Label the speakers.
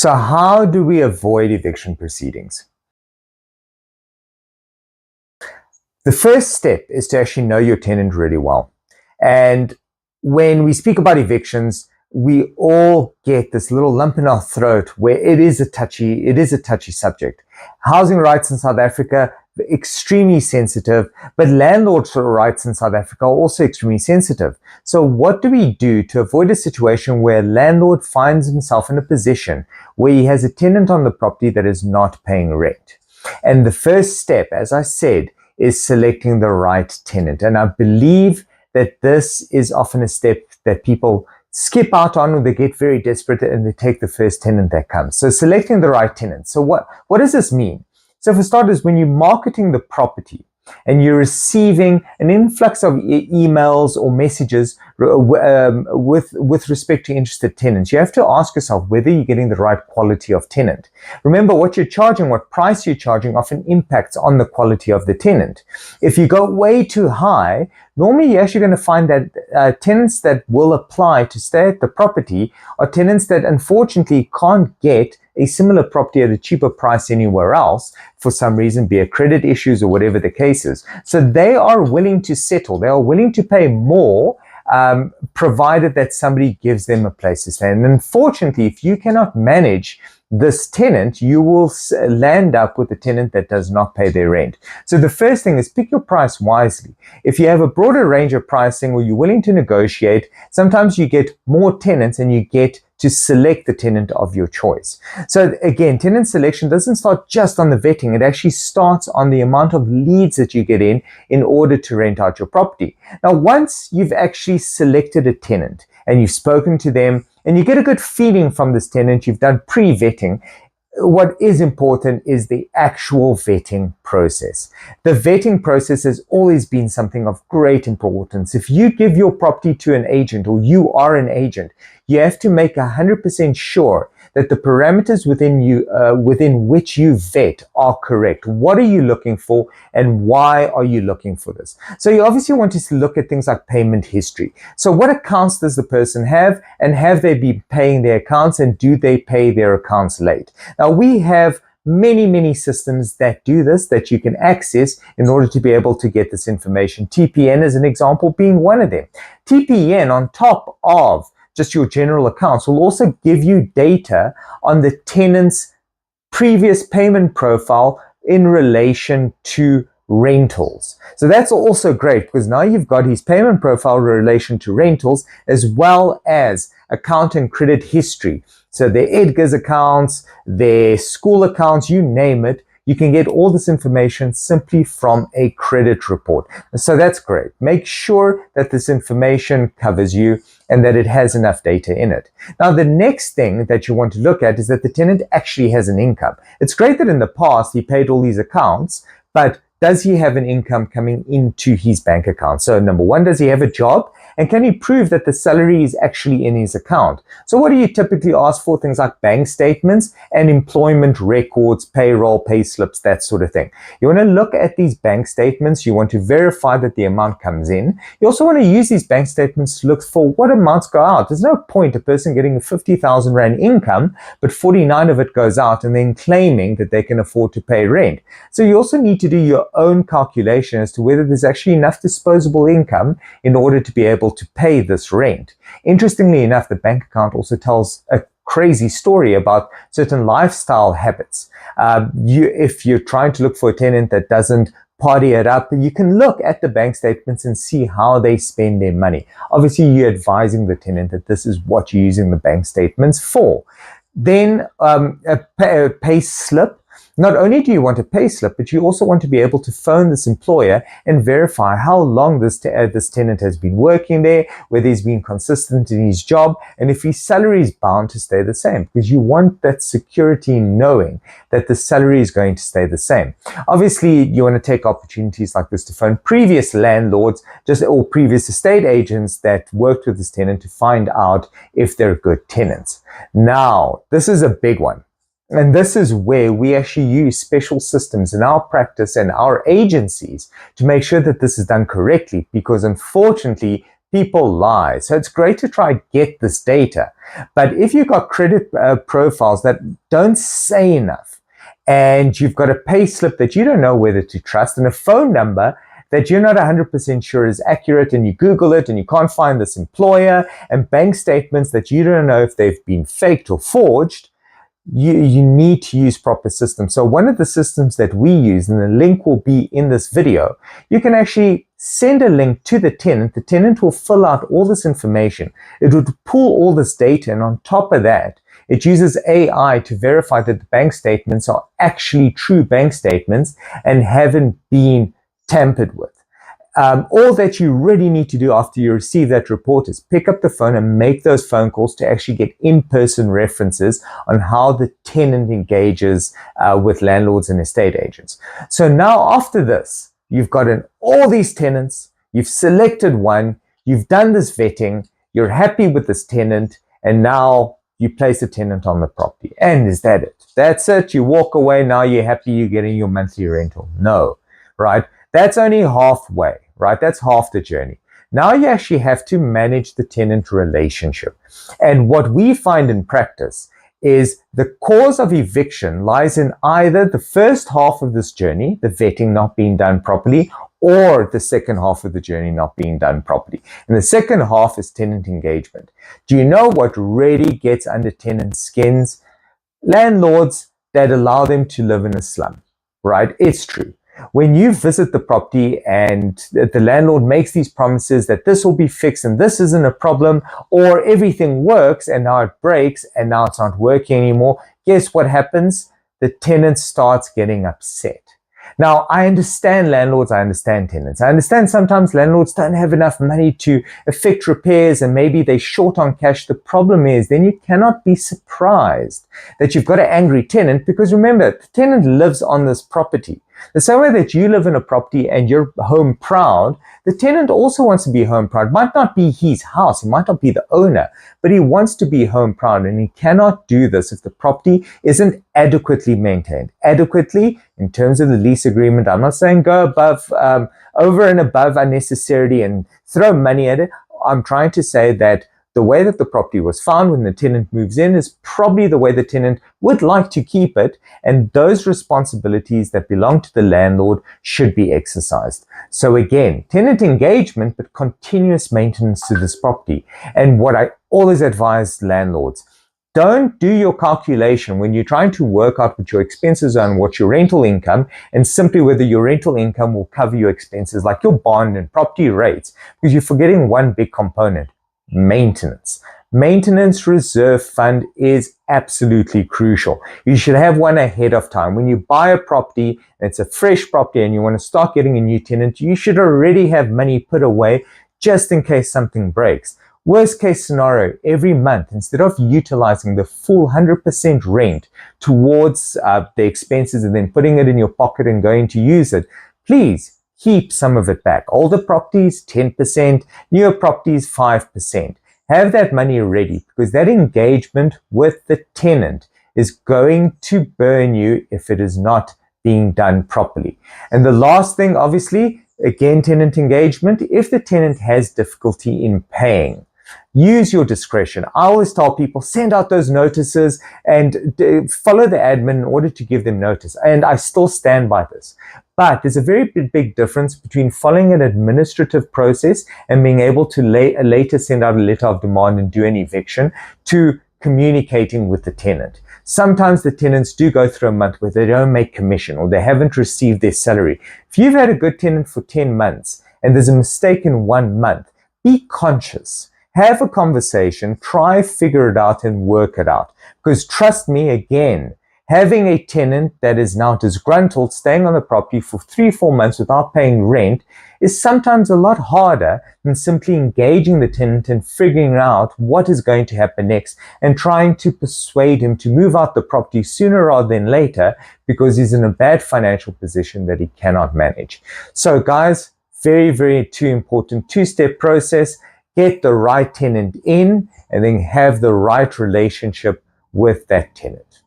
Speaker 1: So how do we avoid eviction proceedings? The first step is to actually know your tenant really well. And when we speak about evictions, we all get this little lump in our throat where it is a touchy subject. Housing rights in South Africa, extremely sensitive, but landlords' rights in South Africa are also extremely sensitive. So what do we do to avoid a situation where a landlord finds himself in a position where he has a tenant on the property that is not paying rent? And the first step, as I said, is selecting the right tenant. And I believe that this is often a step that people skip out on when they get very desperate and they take the first tenant that comes. So selecting the right tenant. So what does this mean? So for starters, when you're marketing the property and you're receiving an influx of emails or messages with respect to interested tenants, you have to ask yourself whether you're getting the right quality of tenant. Remember, what you're charging, what price you're charging often impacts on the quality of the tenant. If you go way too high, normally you're actually going to find that tenants that will apply to stay at the property are tenants that unfortunately can't get a similar property at a cheaper price anywhere else for some reason, be it credit issues or whatever the case is. So they are willing to settle. They are willing to pay more provided that somebody gives them a place to stay. And unfortunately, if you cannot manage this tenant, you will land up with a tenant that does not pay their rent. So the first thing is pick your price wisely. If you have a broader range of pricing or you're willing to negotiate, sometimes you get more tenants and you get to select the tenant of your choice. So again, tenant selection doesn't start just on the vetting. It actually starts on the amount of leads that you get in order to rent out your property. Now, once you've actually selected a tenant and you've spoken to them and you get a good feeling from this tenant, you've done pre-vetting, what is important is the actual vetting process. The vetting process has always been something of great importance. If you give your property to an agent or you are an agent, you have to make 100% sure that the parameters within which you vet are correct. What are you looking for and why are you looking for this? So you obviously want to look at things like payment history. So what accounts does the person have, and have they been paying their accounts, and do they pay their accounts late? Now we have many systems that do this that you can access in order to be able to get this information. TPN as an example being one of them. TPN on top of just your general accounts will also give you data on the tenant's previous payment profile in relation to rentals. So that's also great because now you've got his payment profile in relation to rentals as well as account and credit history. So their Edgar's accounts, their school accounts, you name it. You can get all this information simply from a credit report. So that's great. Make sure that this information covers you and that it has enough data in it. Now, the next thing that you want to look at is that the tenant actually has an income. It's great that in the past he paid all these accounts, but does he have an income coming into his bank account? So number one, does he have a job? And can he prove that the salary is actually in his account? So what do you typically ask for? Things like bank statements and employment records, payroll, pay slips, that sort of thing. You want to look at these bank statements. You want to verify that the amount comes in. You also want to use these bank statements to look for what amounts go out. There's no point a person getting a 50,000 Rand income, but 49 of it goes out and then claiming that they can afford to pay rent. So you also need to do your own calculation as to whether there's actually enough disposable income in order to be able to pay this rent. Interestingly enough, the bank account also tells a crazy story about certain lifestyle habits. If you're trying to look for a tenant that doesn't party it up, you can look at the bank statements and see how they spend their money. Obviously, you're advising the tenant that this is what you're using the bank statements for. Then a pay slip. Not only do you want a pay slip, but you also want to be able to phone this employer and verify how long this tenant has been working there, whether he's been consistent in his job, and if his salary is bound to stay the same, because you want that security knowing that the salary is going to stay the same. Obviously, you want to take opportunities like this to phone previous landlords or previous estate agents that worked with this tenant to find out if they're good tenants. Now, this is a big one. And this is where we actually use special systems in our practice and our agencies to make sure that this is done correctly, because unfortunately, People lie. So it's great to try and get this data. But if you've got credit profiles that don't say enough, and you've got a pay slip that you don't know whether to trust, and a phone number that you're not 100% sure is accurate, and you Google it and you can't find this employer, and bank statements that you don't know if they've been faked or forged, you need to use proper systems. So one of the systems that we use, and the link will be in this video, you can actually send a link to the tenant. The tenant will fill out all this information. It would pull all this data, and on top of that, it uses AI to verify that the bank statements are actually true bank statements and haven't been tampered with. All that you really need to do after you receive that report is pick up the phone and make those phone calls to actually get in-person references on how the tenant engages with landlords and estate agents. So now after this, you've gotten all these tenants, you've selected one, you've done this vetting, you're happy with this tenant, and now you place a tenant on the property. And is that it? That's it. You walk away. Now you're happy you're getting your monthly rental. No, right? That's only halfway, right? That's half the journey. Now you actually have to manage the tenant relationship. And what we find in practice is the cause of eviction lies in either the first half of this journey, the vetting not being done properly, or the second half of the journey not being done properly. And the second half is tenant engagement. Do you know what really gets under tenants' skins? Landlords that allow them to live in a slum, right? It's true. When you visit the property and the landlord makes these promises that this will be fixed and this isn't a problem, or everything works and now it breaks and now it's not working anymore, guess what happens? The tenant starts getting upset. Now, I understand landlords, I understand tenants. I understand sometimes landlords don't have enough money to effect repairs and maybe they're short on cash. The problem is then you cannot be surprised that you've got an angry tenant, because remember, the tenant lives on this property. The same way that you live in a property and you're home proud, the tenant also wants to be home proud. It might not be his house, he might not be the owner, but he wants to be home proud, and he cannot do this if the property isn't adequately maintained. Adequately, in terms of the lease agreement, I'm not saying go above, over and above unnecessarily and throw money at it. I'm trying to say that the way that the property was found when the tenant moves in is probably the way the tenant would like to keep it, and those responsibilities that belong to the landlord should be exercised. So again, tenant engagement, but continuous maintenance to this property. And what I always advise landlords, don't do your calculation when you're trying to work out what your expenses are and what your rental income, and simply whether your rental income will cover your expenses like your bond and property rates, because you're forgetting one big component: maintenance. Maintenance reserve fund is absolutely crucial. You should have one ahead of time. When you buy a property, and it's a fresh property and you want to start getting a new tenant, you should already have money put away just in case something breaks. Worst case scenario, every month, instead of utilizing the full 100% rent towards the expenses and then putting it in your pocket and going to use it, please keep some of it back. Older properties, 10%, newer properties, 5%. Have that money ready, because that engagement with the tenant is going to burn you if it is not being done properly. And the last thing, obviously, again, tenant engagement. If the tenant has difficulty in paying, use your discretion. I always tell people, send out those notices and follow the admin in order to give them notice. And I still stand by this. But there's a very big difference between following an administrative process and being able to later send out a letter of demand and do an eviction, to communicating with the tenant. Sometimes the tenants do go through a month where they don't make commission or they haven't received their salary. If you've had a good tenant for 10 months and there's a mistake in 1 month, be conscious. Have a conversation, try, figure it out and work it out. Because trust me, again, having a tenant that is now disgruntled, staying on the property for 3-4 months without paying rent is sometimes a lot harder than simply engaging the tenant and figuring out what is going to happen next and trying to persuade him to move out the property sooner rather than later, because he's in a bad financial position that he cannot manage. So guys, very two important 2-step process. Get the right tenant in and then have the right relationship with that tenant.